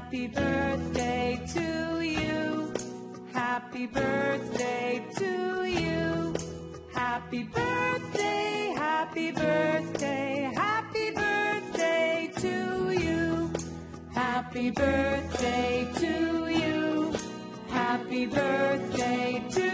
Happy birthday to you. Happy birthday to you. Happy birthday, happy birthday, happy birthday to you. Happy birthday to you. Happy birthday to